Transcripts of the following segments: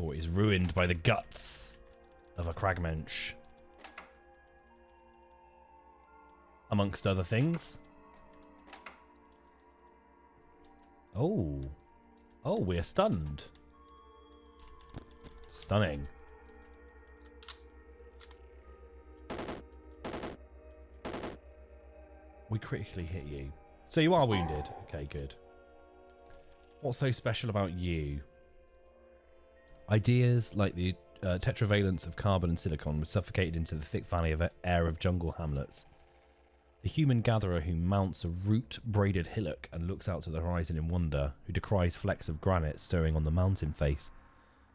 before it is ruined by the guts of a cragmensch. Amongst other things. Oh. Oh, we're stunned. Stunning. We critically hit you. So you are wounded. Okay, good. What's so special about you? Ideas like the tetravalence of carbon and silicon were suffocated into the thick valley of air of jungle hamlets. The human gatherer who mounts a root-braided hillock and looks out to the horizon in wonder, who decries flecks of granite stirring on the mountain face,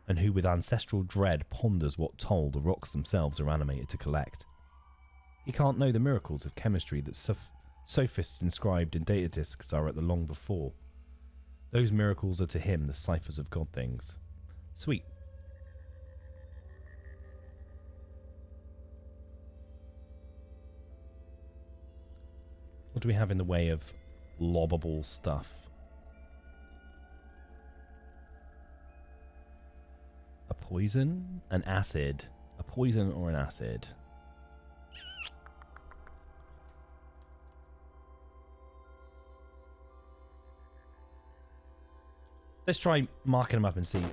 and who with ancestral dread ponders what toll the rocks themselves are animated to collect. He can't know the miracles of chemistry that sophists inscribed in data discs are at the long before. Those miracles are to him the ciphers of God things. Sweet. What do we have in the way of lobbable stuff? A poison? An acid? A poison or an acid? Let's try marking them up and see.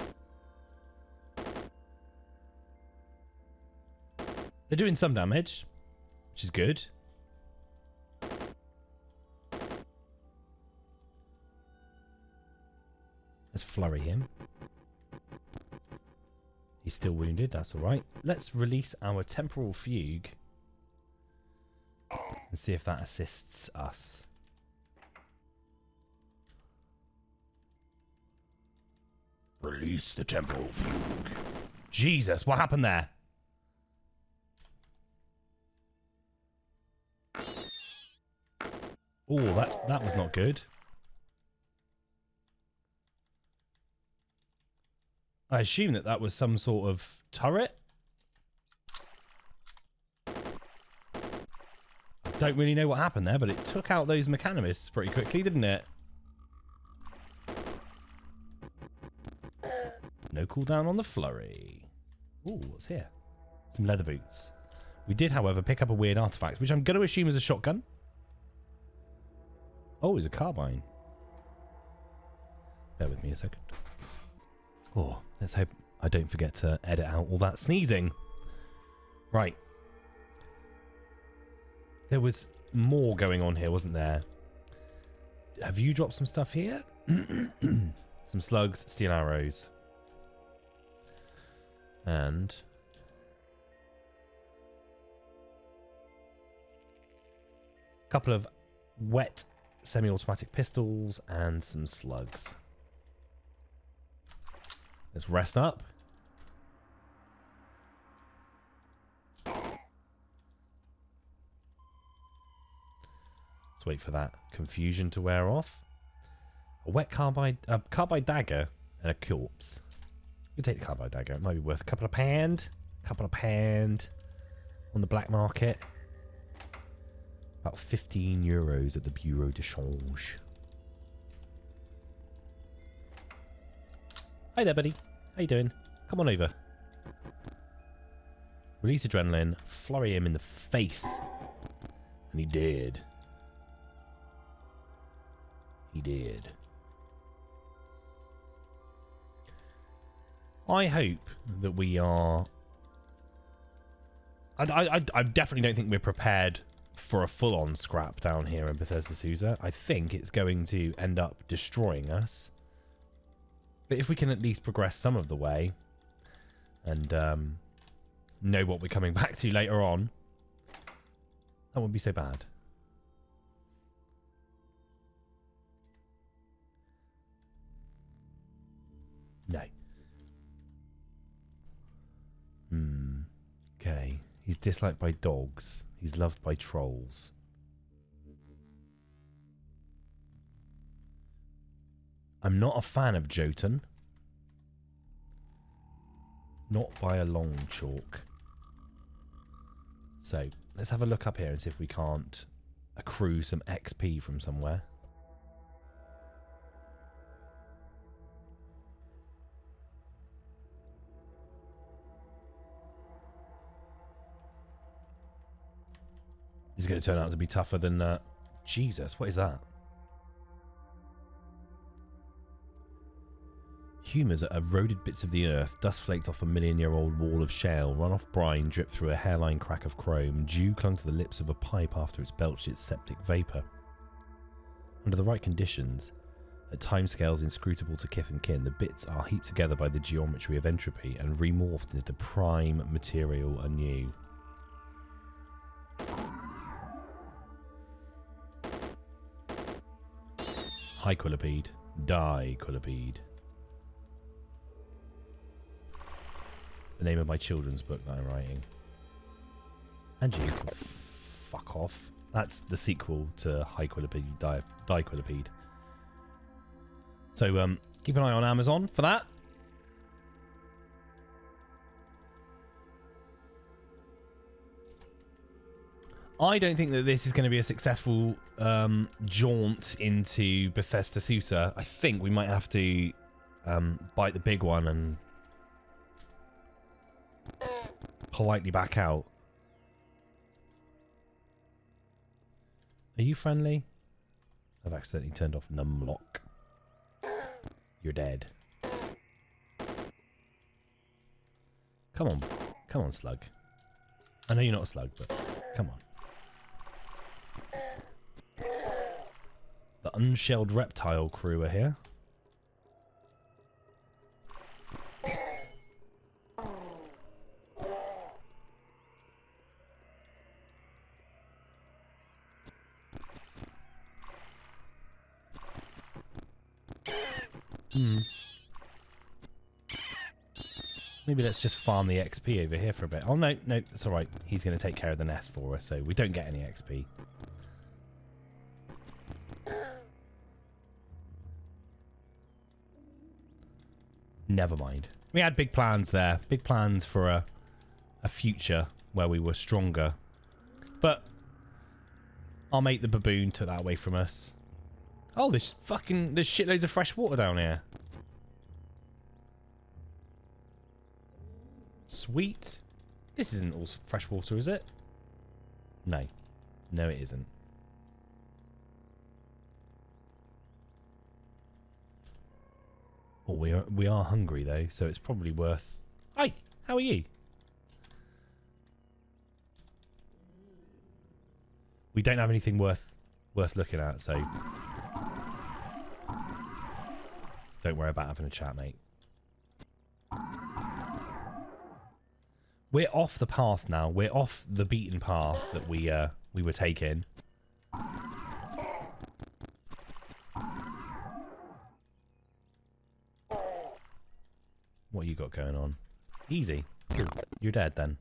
They're doing some damage, which is good. Let's flurry him. He's still wounded, that's alright. Let's release our temporal fugue and see if that assists us. Release the temporal fugue. Jesus, what happened there? Oh, that was not good. I assume that was some sort of turret. Don't really know what happened there, but it took out those mechanimists pretty quickly, didn't it? No cooldown on the flurry. Ooh, what's here? Some leather boots. We did, however, pick up a weird artifact, which I'm going to assume is a shotgun. Oh, it's a carbine. Bear with me a second. Oh, let's hope I don't forget to edit out all that sneezing. Right. There was more going on here, wasn't there? Have you dropped some stuff here? Some slugs, steel arrows. And a couple of wet semi-automatic pistols and some slugs. Let's rest up. Let's wait for that confusion to wear off. A wet carbide dagger and a corpse. We'll take the carbide dagger. It might be worth a couple of pound. On the black market. About 15 euros at the Bureau de Change. Hi there, buddy. How you doing? Come on over. Release adrenaline. Flurry him in the face. And he did. He did. I hope that we are... I definitely don't think we're prepared for a full-on scrap down here in Bethesda Susa. I think it's going to end up destroying us. But if we can at least progress some of the way and know what we're coming back to later on, that wouldn't be so bad. No. Okay. He's disliked by dogs. He's loved by trolls. I'm not a fan of Jotan. Not by a long chalk. So, let's have a look up here and see if we can't accrue some XP from somewhere. This is going to turn out to be tougher than... Jesus, what is that? Humours are eroded bits of the earth, dust flaked off a million-year-old wall of shale, run-off brine dripped through a hairline crack of chrome, dew clung to the lips of a pipe after it's belched its septic vapour. Under the right conditions, at timescales inscrutable to kith and kin, the bits are heaped together by the geometry of entropy and remorphed into prime material anew. Hyquilipede. Diquilipede. The name of my children's book that I'm writing. And you can fuck off. That's the sequel to Hyquilipede, Diquilipede. So keep an eye on Amazon for that. I don't think that this is going to be a successful jaunt into Bethesda Susa. I think we might have to bite the big one and politely back out. Are you friendly? I've accidentally turned off numlock. You're dead. Come on. Come on, slug. I know you're not a slug, but come on. The unshelled reptile crew are here. Maybe let's just farm the XP over here for a bit. Oh, no, no, it's alright. He's going to take care of the nest for us, so we don't get any XP. Never mind. We had big plans there. Big plans for a future where we were stronger. But our mate the baboon took that away from us. Oh, there's shitloads of fresh water down here. Sweet. This isn't all fresh water, is it? No. No, it isn't. Oh, we are hungry though, so it's probably worth... Hi, how are you? We don't have anything worth looking at, so don't worry about having a chat, mate. We're off the path now. We're off the beaten path that we were taking. What you got going on? Easy. You're dead then.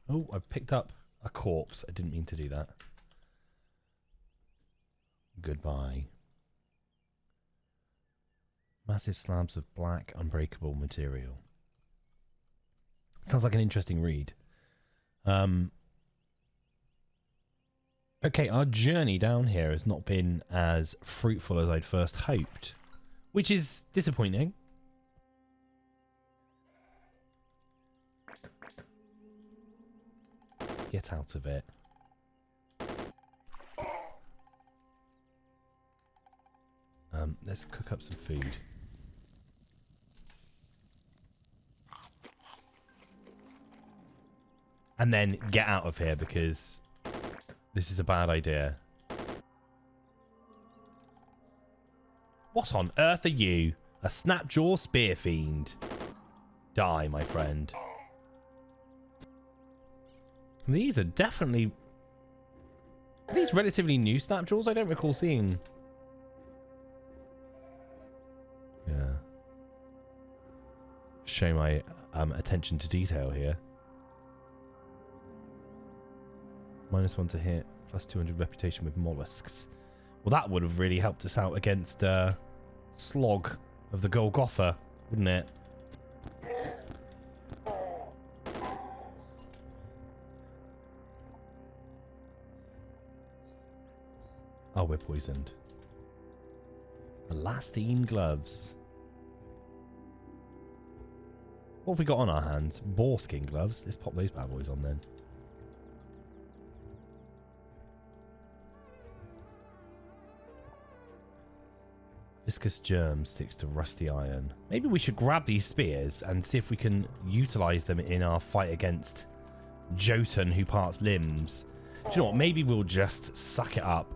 Oh, I picked up a corpse. I didn't mean to do that. Goodbye. Massive slabs of black, unbreakable material. Sounds like an interesting read. Okay, our journey down here has not been as fruitful as I'd first hoped, which is disappointing. Get out of it. Let's cook up some food. And then get out of here because this is a bad idea. What on earth are you? A snapjaw spear fiend. Die, my friend. These are definitely... Are these relatively new snapjaws? I don't recall seeing... Yeah. Show my attention to detail here. -1 to hit, plus 200 reputation with mollusks. Well, that would have really helped us out against Slog of the Golgotha, wouldn't it? Oh, we're poisoned. Elastine gloves. What have we got on our hands? Boar skin gloves. Let's pop those bad boys on then. Viscous germ sticks to rusty iron. Maybe we should grab these spears and see if we can utilize them in our fight against Jotan, who parts limbs. Do you know what? Maybe we'll just suck it up,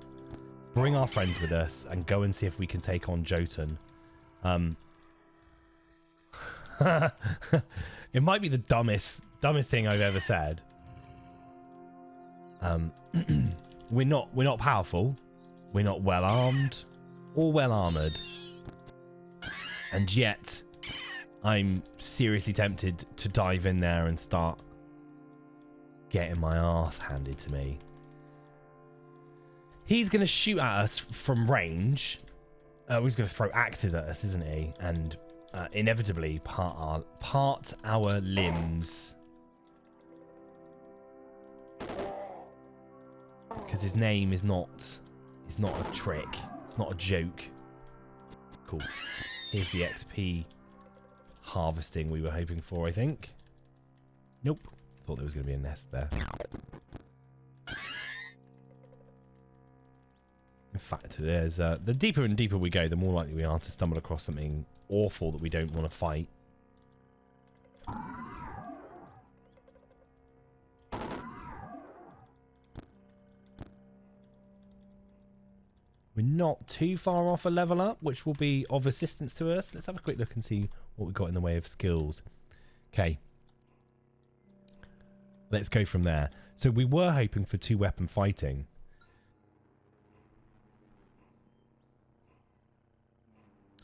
bring our friends with us, and go and see if we can take on Jotan. It might be the dumbest thing I've ever said. We're not powerful. We're not well armed or well armored, and yet I'm seriously tempted to dive in there and start getting my ass handed to me. He's going to shoot at us from range. He's going to throw axes at us, isn't he? And inevitably part our limbs. Because his name is not a trick. It's not a joke. Cool. Here's the XP harvesting we were hoping for, I think. Nope. Thought there was going to be a nest there. In fact, there's the deeper and deeper we go, the more likely we are to stumble across something awful that we don't want to fight. We're not too far off a level up, which will be of assistance to us. Let's have a quick look and see what we've got in the way of skills. Okay. Let's go from there. So we were hoping for 2-weapon fighting.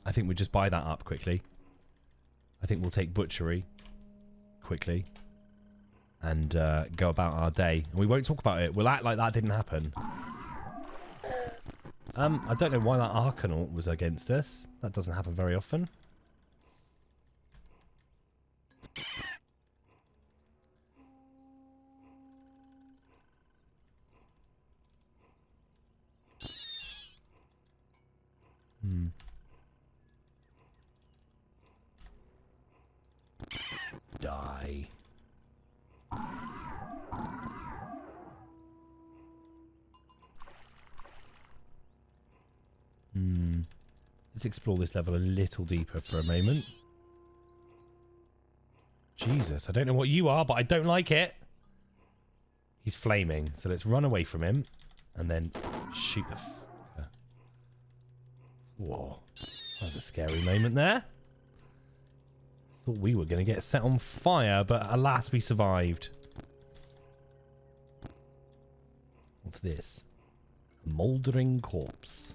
I think we'll just buy that up quickly. I think we'll take butchery quickly and go about our day. And we won't talk about it. We'll act like that didn't happen. I don't know why that Arcanaut was against us. That doesn't happen very often. Die. Let's explore this level a little deeper for a moment. Jesus, I don't know what you are, but I don't like it. He's flaming, so let's run away from him and then shoot the... Whoa. That was a scary moment there. Thought we were going to get set on fire, but alas, we survived. What's this? A mouldering corpse.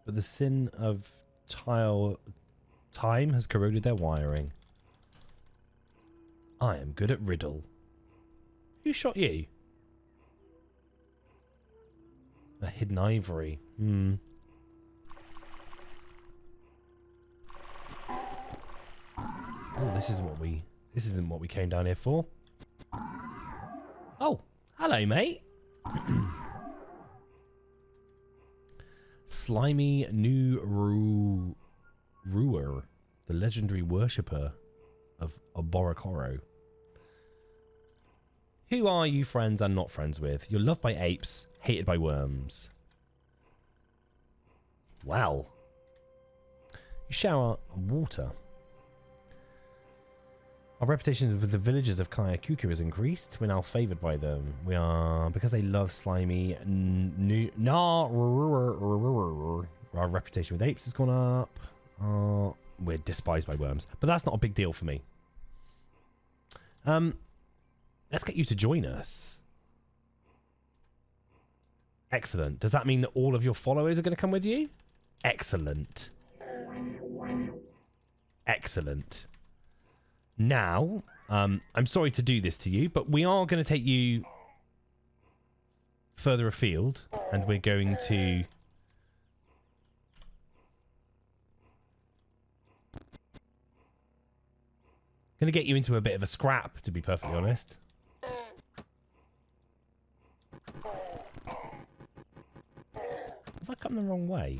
But the sin of time has corroded their wiring. I am good at riddle. Who shot you? A hidden ivory. Oh, this isn't what we came down here for. Oh, hello, mate. Slimy new Ruer, the legendary worshipper of Oborokoro. Who are you friends and not friends with? You're loved by apes, hated by worms. Wow. You shower water. Our reputation with the villagers of Kayakuka has increased. We're now favoured by them. We are, because they love slimy. Our reputation with apes has gone up. We're despised by worms, but that's not a big deal for me. Let's get you to join us. Excellent. Does that mean that all of your followers are going to come with you? Excellent. Excellent. Now, I'm sorry to do this to you, but we are going to take you further afield, and we're going to... Going to get you into a bit of a scrap, to be perfectly honest. I come the wrong way?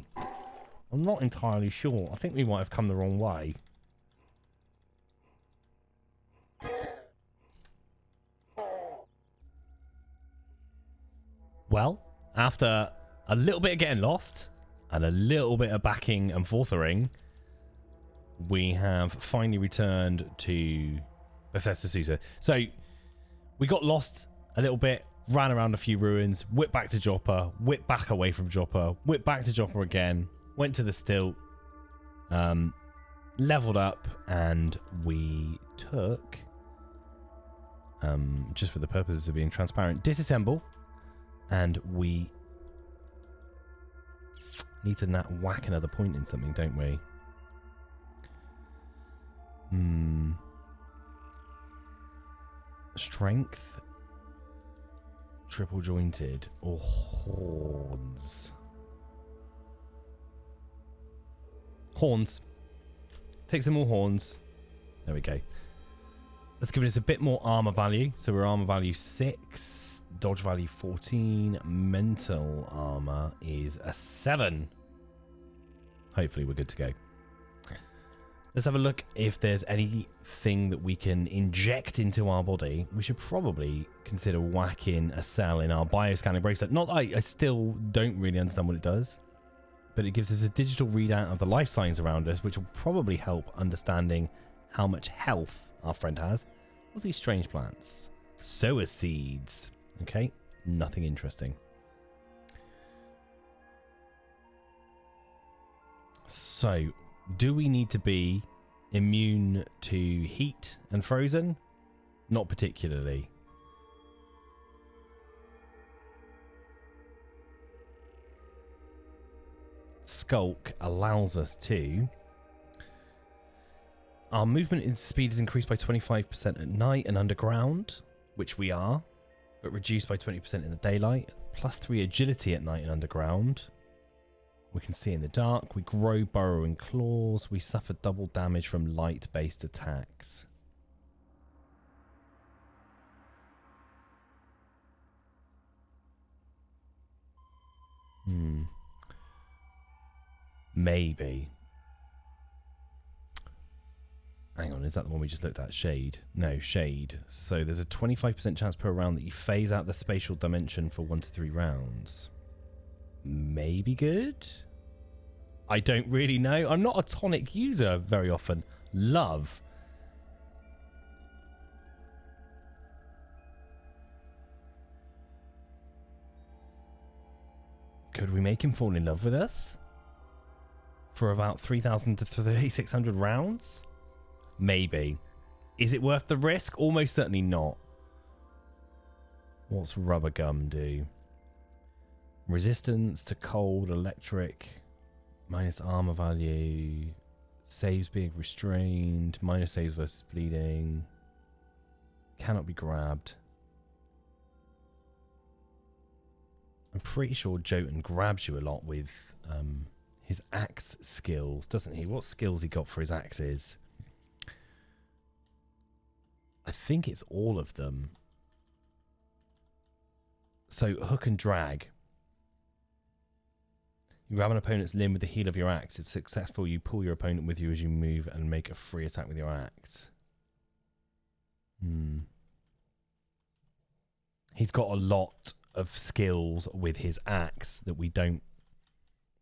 I'm not entirely sure. I think we might have come the wrong way. Well, after a little bit of getting lost and a little bit of backing and forthering, we have finally returned to Bethesda Susa. So we got lost a little bit, ran around a few ruins, whipped back to Joppa, whipped back away from Joppa, whipped back to Joppa again, went to the stilt, leveled up, and we took, just for the purposes of being transparent, disassemble, and we need to whack another point in something, don't we? Strength, triple jointed, or horns? Horns. Take some more horns. There we go. Let's give us a bit more armor value. So we're armor value 6, dodge value 14, mental armor is a 7. Hopefully we're good to go. Let's have a look if there's anything that we can inject into our body. We should probably consider whacking a cell in our bioscanning bracelet. Not that I still don't really understand what it does, but it gives us a digital readout of the life signs around us, which will probably help understanding how much health our friend has. What's these strange plants? Sower seeds. Okay, nothing interesting. So, do we need to be immune to heat and frozen? Not particularly. Skulk allows us to. Our movement speed is increased by 25% at night and underground, which we are, but reduced by 20% in the daylight. +3 agility at night and underground. We can see in the dark. We grow, burrow, and claws. We suffer double damage from light-based attacks. Maybe. Hang on, is that the one we just looked at? Shade? No, shade. So there's a 25% chance per round that you phase out the spatial dimension for 1 to 3 rounds. Maybe good? I don't really know. I'm not a tonic user very often. Love. Could we make him fall in love with us? For about 3,000 to 3,600 rounds? Maybe. Is it worth the risk? Almost certainly not. What's rubber gum do? Resistance to cold, electric, minus armor value, saves being restrained, minus saves versus bleeding, cannot be grabbed. I'm pretty sure Jotan grabs you a lot with his axe skills, doesn't he? What skills he got for his axes? I think it's all of them. So hook and drag. You grab an opponent's limb with the heel of your axe. If successful, you pull your opponent with you as you move and make a free attack with your axe. He's got a lot of skills with his axe that we don't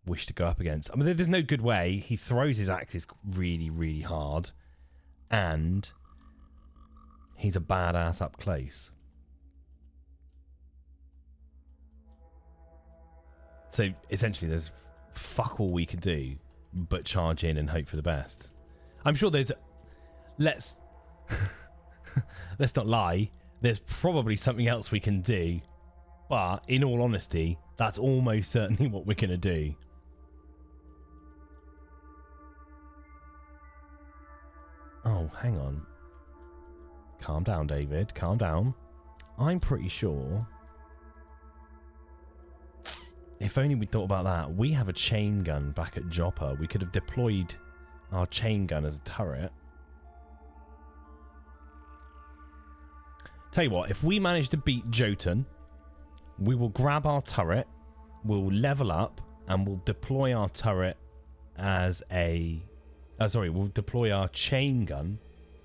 wish to go up against. I mean, there's no good way. He throws his axes really, really hard. And he's a badass up close. So essentially there's fuck all we can do but charge in and hope for the best. I'm sure there's... Let's not lie. There's probably something else we can do. But in all honesty, that's almost certainly what we're going to do. Oh, hang on. Calm down, David. Calm down. I'm pretty sure... If only we thought about that. We have a chain gun back at Joppa. We could have deployed our chain gun as a turret. Tell you what, if we manage to beat Jotan, we will grab our turret, we'll level up, and we'll deploy our turret as a... we'll deploy our chain gun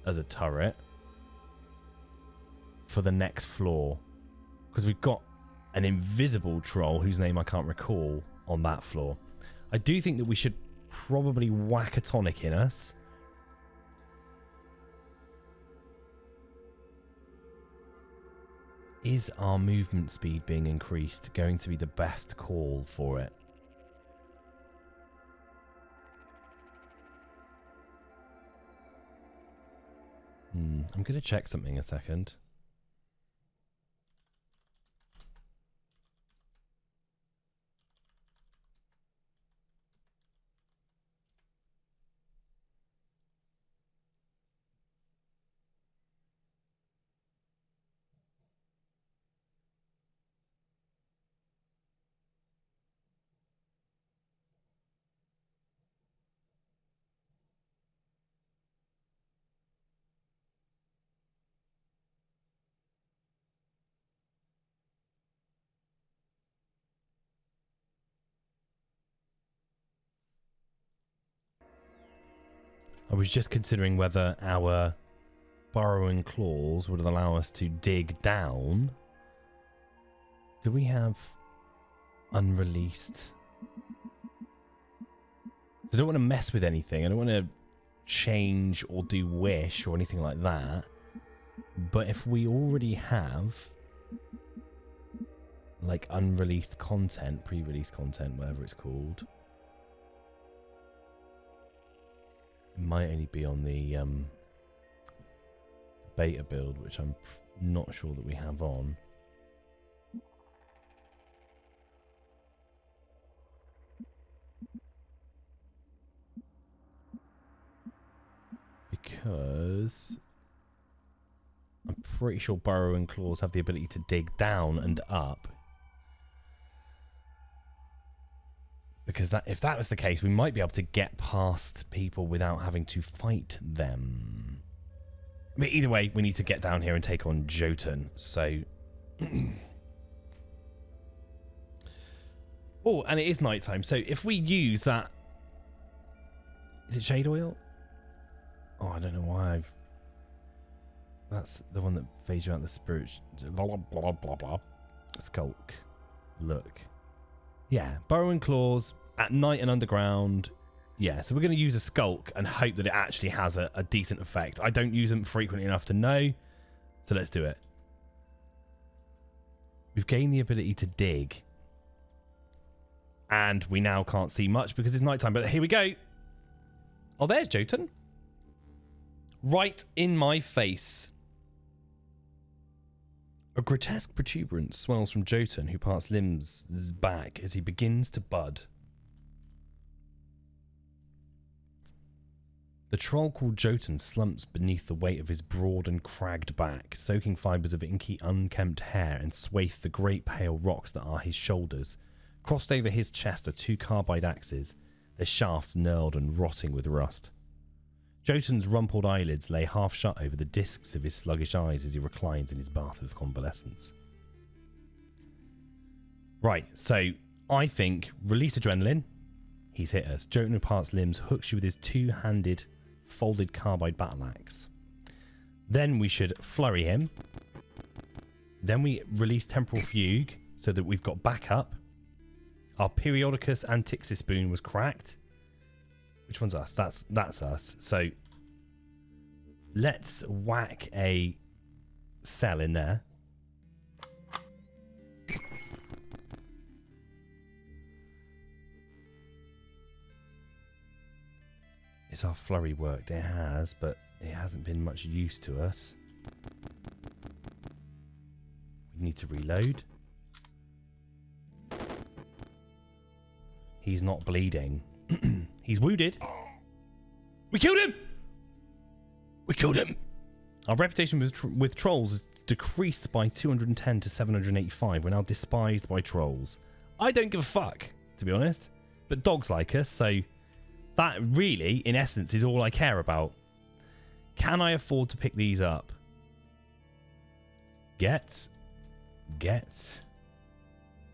as a turret for the next floor. Because we've got an invisible troll whose name I can't recall on that floor. I do think that we should probably whack a tonic in us. Is our movement speed being increased going to be the best call for it? I'm going to check something a second. I was just considering whether our burrowing claws would allow us to dig down. Do we have unreleased? I don't want to mess with anything. I don't want to change or do wish or anything like that. But if we already have like unreleased content, pre-release content, whatever it's called, it might only be on the beta build, which I'm not sure that we have on. Because I'm pretty sure burrowing claws have the ability to dig down and up. Because that, if that was the case, we might be able to get past people without having to fight them. But either way, we need to get down here and take on Jotan. So... oh, and it is nighttime. So if we use that... Is it shade oil? Oh, I don't know why I've... That's the one that fades you out the spirit. Blah, blah, blah, blah. Skulk. Look. Yeah, burrowing claws at night and underground. Yeah, so we're going to use a skulk and hope that it actually has a decent effect. I don't use them frequently enough to know, so let's do it. We've gained the ability to dig. And we now can't see much because it's nighttime, but here we go. Oh, there's Jotan. Right in my face. A grotesque protuberance swells from Jotan, who parts limbs back as he begins to bud. The troll called Jotan slumps beneath the weight of his broad and cragged back, soaking fibres of inky, unkempt hair and swathe the great pale rocks that are his shoulders. Crossed over his chest are two carbide axes, their shafts knurled and rotting with rust. Jotan's rumpled eyelids lay half shut over the discs of his sluggish eyes as he reclines in his bath of convalescence. Right, so I think release adrenaline. He's hit us. Jotan parts limbs, hooks you with his two-handed folded carbide battle axe. Then we should flurry him. Then we release temporal fugue so that we've got backup. Our periodicus antixis boon was cracked. Which one's us? That's us. So let's whack a cell in there. Is our flurry worked? It has, but it hasn't been much use to us. We need to reload. He's not bleeding. He's wounded. We killed him! We killed him! Our reputation with trolls is decreased by 210 to 785. We're now despised by trolls. I don't give a fuck, to be honest. But dogs like us, so that really, in essence, is all I care about. Can I afford to pick these up? Get.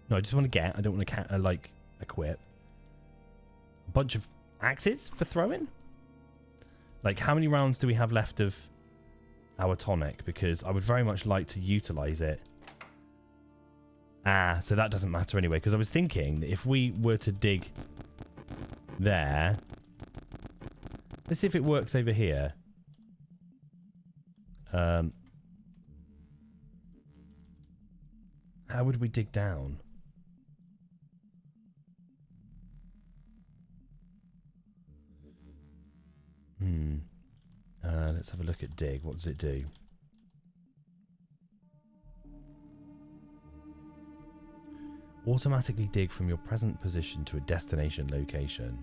No, I just want to get. I don't want to, like, equip. bunch of axes for throwing? Like, how many rounds do we have left of our tonic? Because I would very much like to utilize it. Ah, so that doesn't matter anyway, because I was thinking that if we were to dig there... Let's see if it works over here. How would we dig down? Let's have a look at dig. What does it do? Automatically dig from your present position to a destination location.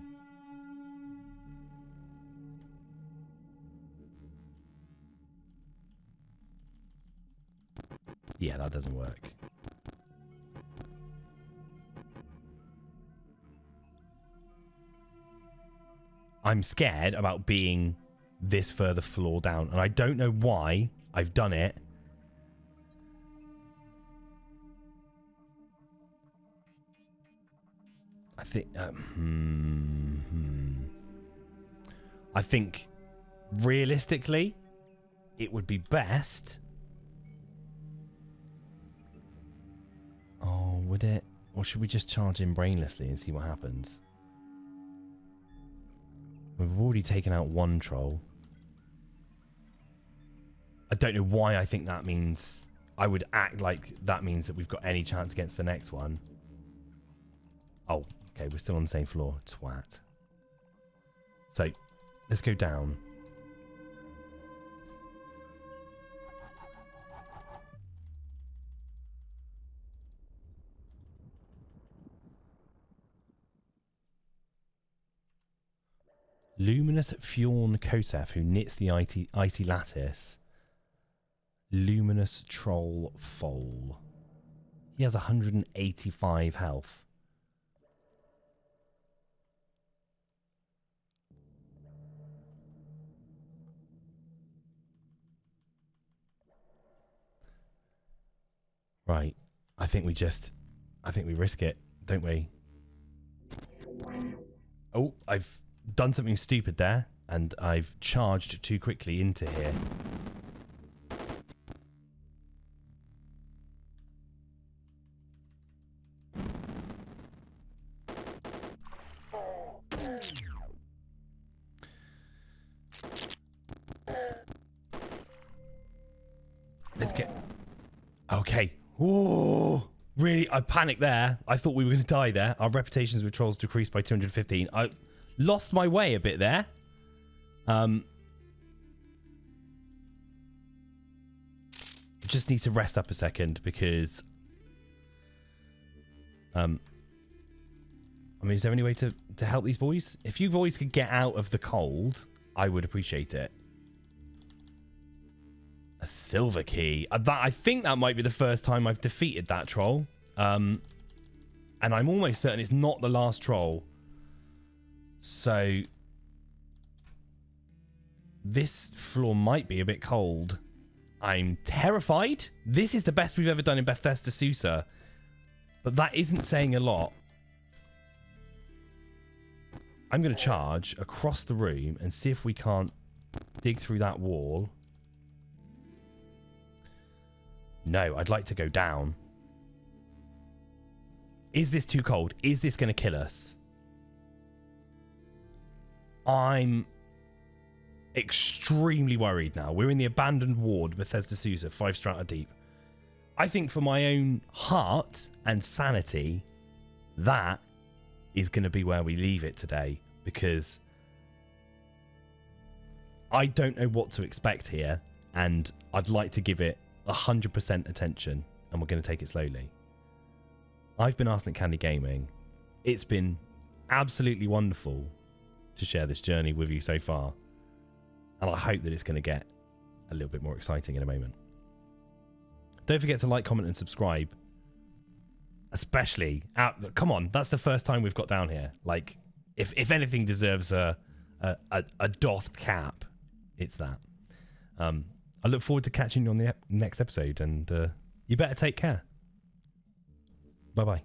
Yeah, that doesn't work. I'm scared about being this further floor down, and I don't know why I've done it. I think I think realistically it would be best. Oh, would it? Or should we just charge in brainlessly and see what happens? We've already taken out one troll. I don't know why I think that means... I would act like that means that we've got any chance against the next one. Oh, okay, we're still on the same floor. Twat. So, let's go down. Luminous Fjorn Kotef, who knits the icy lattice. Luminous Troll Foal. He has 185 health. Right. I think we risk it, don't we? Oh, I've done something stupid there, and I've charged too quickly into here. Let's get... Okay. Whoa! Really, I panicked there. I thought we were going to die there. Our reputations with trolls decreased by 215. I lost my way a bit there. Just need to rest up a second because... I mean, is there any way to help these boys? If you boys could get out of the cold, I would appreciate it. A silver key. I think that might be the first time I've defeated that troll. And I'm almost certain it's not the last troll. So... this floor might be a bit cold. I'm terrified. This is the best we've ever done in Bethesda Susa. But that isn't saying a lot. I'm going to charge across the room and see if we can't dig through that wall. No, I'd like to go down. Is this too cold? Is this going to kill us? I'm extremely worried now. We're in the abandoned ward, Bethesda Susa, 5 strata deep. I think for my own heart and sanity, that is going to be where we leave it today, because I don't know what to expect here, and I'd like to give it 100% attention, and we're going to take it slowly. I've been Arsenic Candy Gaming. It's been absolutely wonderful to share this journey with you so far, and I hope that it's going to get a little bit more exciting in a moment. Don't forget to like, comment, and subscribe. Especially, come on, that's the first time we've got down here. Like, if anything deserves a doffed cap, it's that. I look forward to catching you on the next episode, and you better take care. Bye-bye.